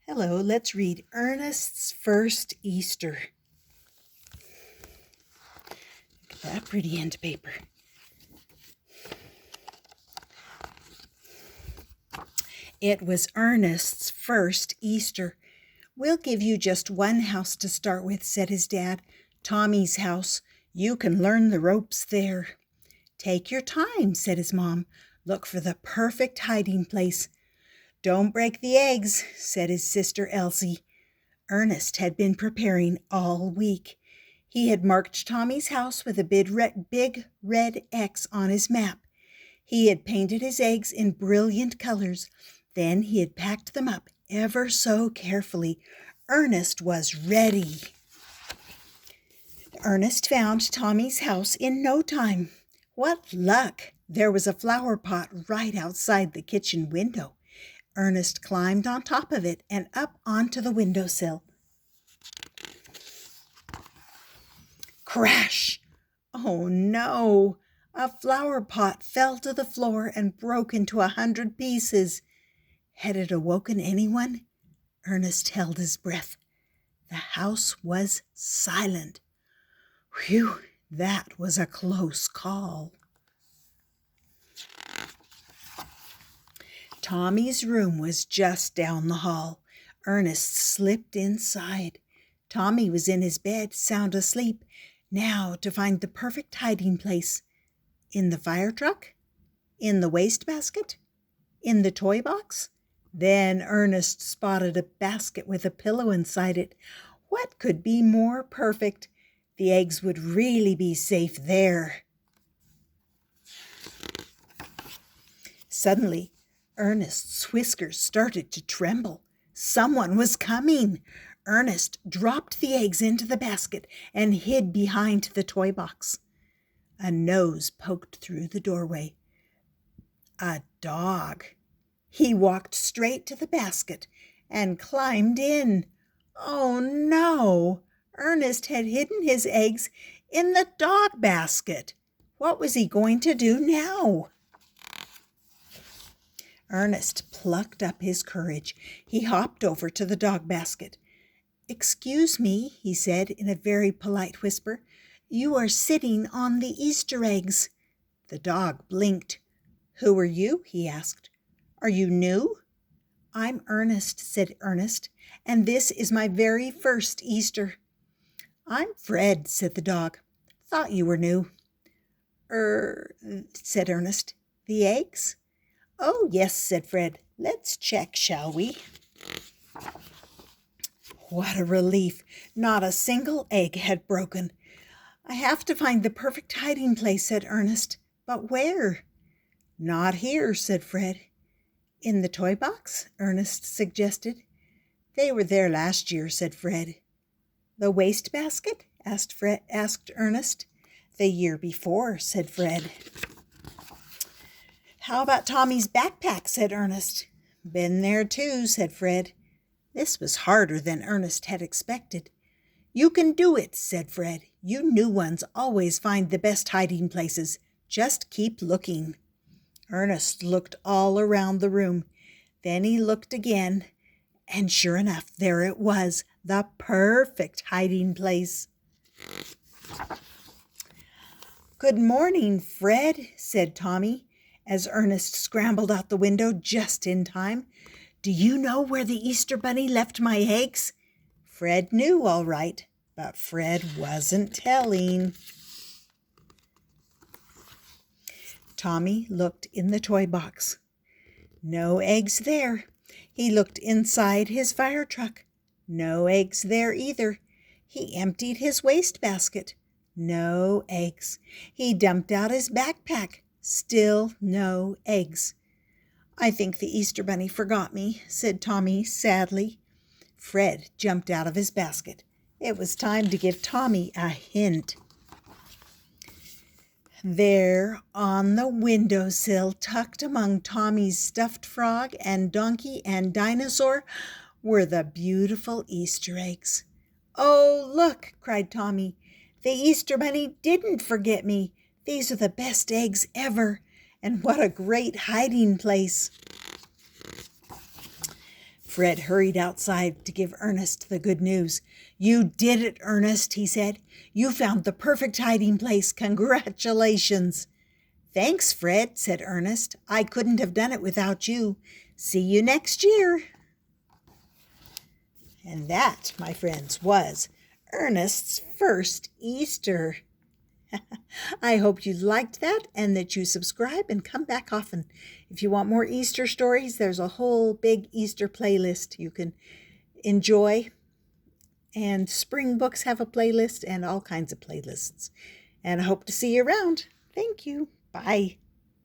Hello, let's read Ernest's First Easter. Look at that pretty end paper. It was Ernest's first Easter. "We'll give you just one house to start with," said his dad. "Tommy's house. You can learn the ropes there." "Take your time," said his mom. "Look for the perfect hiding place." "Don't break the eggs," said his sister Elsie. Ernest had been preparing all week. He had marked Tommy's house with a big red X on his map. He had painted his eggs in brilliant colors. Then he had packed them up ever so carefully. Ernest was ready. Ernest found Tommy's house in no time. What luck! There was a flower pot right outside the kitchen window. Ernest climbed on top of it and up onto the windowsill. Crash! Oh no! A flower pot fell to the floor and broke into 100 pieces. Had it awoken anyone? Ernest held his breath. The house was silent. Whew, that was a close call. Tommy's room was just down the hall. Ernest slipped inside. Tommy was in his bed, sound asleep. Now to find the perfect hiding place. In the fire truck? In the wastebasket? In the toy box? Then Ernest spotted a basket with a pillow inside it. What could be more perfect? The eggs would really be safe there. Suddenly, Ernest's whiskers started to tremble. Someone was coming. Ernest dropped the eggs into the basket and hid behind the toy box. A nose poked through the doorway. A dog. He walked straight to the basket and climbed in. Oh no! Ernest had hidden his eggs in the dog basket. What was he going to do now? Ernest plucked up his courage. He hopped over to the dog basket. "Excuse me," he said in a very polite whisper. "You are sitting on the Easter eggs." The dog blinked. "Who are you?" he asked. "Are you new?" "I'm Ernest," said Ernest, "and this is my very first Easter." "I'm Fred," said the dog. "Thought you were new." Said Ernest. "The eggs?" "Oh, yes," said Fred. "Let's check, shall we?" What a relief. Not a single egg had broken. "I have to find the perfect hiding place," said Ernest. "But where?" "Not here," said Fred. "In the toy box?" Ernest suggested. "They were there last year," said Fred. "The wastebasket?" asked Ernest. "The year before," said Fred. "How about Tommy's backpack?" said Ernest. "Been there too," said Fred. This was harder than Ernest had expected. "You can do it," said Fred. "You new ones always find the best hiding places. Just keep looking." Ernest looked all around the room. Then he looked again, and sure enough, there it was, the perfect hiding place. "Good morning, Fred," said Tommy, as Ernest scrambled out the window just in time. "Do you know where the Easter Bunny left my eggs?" Fred knew all right, but Fred wasn't telling. Tommy looked in the toy box. No eggs there. He looked inside his fire truck. No eggs there either. He emptied his wastebasket. No eggs. He dumped out his backpack. Still no eggs. "I think the Easter Bunny forgot me," said Tommy sadly. Fred jumped out of his basket. It was time to give Tommy a hint. There on the windowsill, tucked among Tommy's stuffed frog and donkey and dinosaur, were the beautiful Easter eggs. "Oh, look!" cried Tommy. "The Easter Bunny didn't forget me. These are the best eggs ever. And what a great hiding place!" Fred hurried outside to give Ernest the good news. "You did it, Ernest," he said. "You found the perfect hiding place. Congratulations." "Thanks, Fred," said Ernest. "I couldn't have done it without you. See you next year." And that, my friends, was Ernest's first Easter. I hope you liked that and that you subscribe and come back often. If you want more Easter stories, there's a whole big Easter playlist you can enjoy. And spring books have a playlist and all kinds of playlists. And I hope to see you around. Thank you. Bye.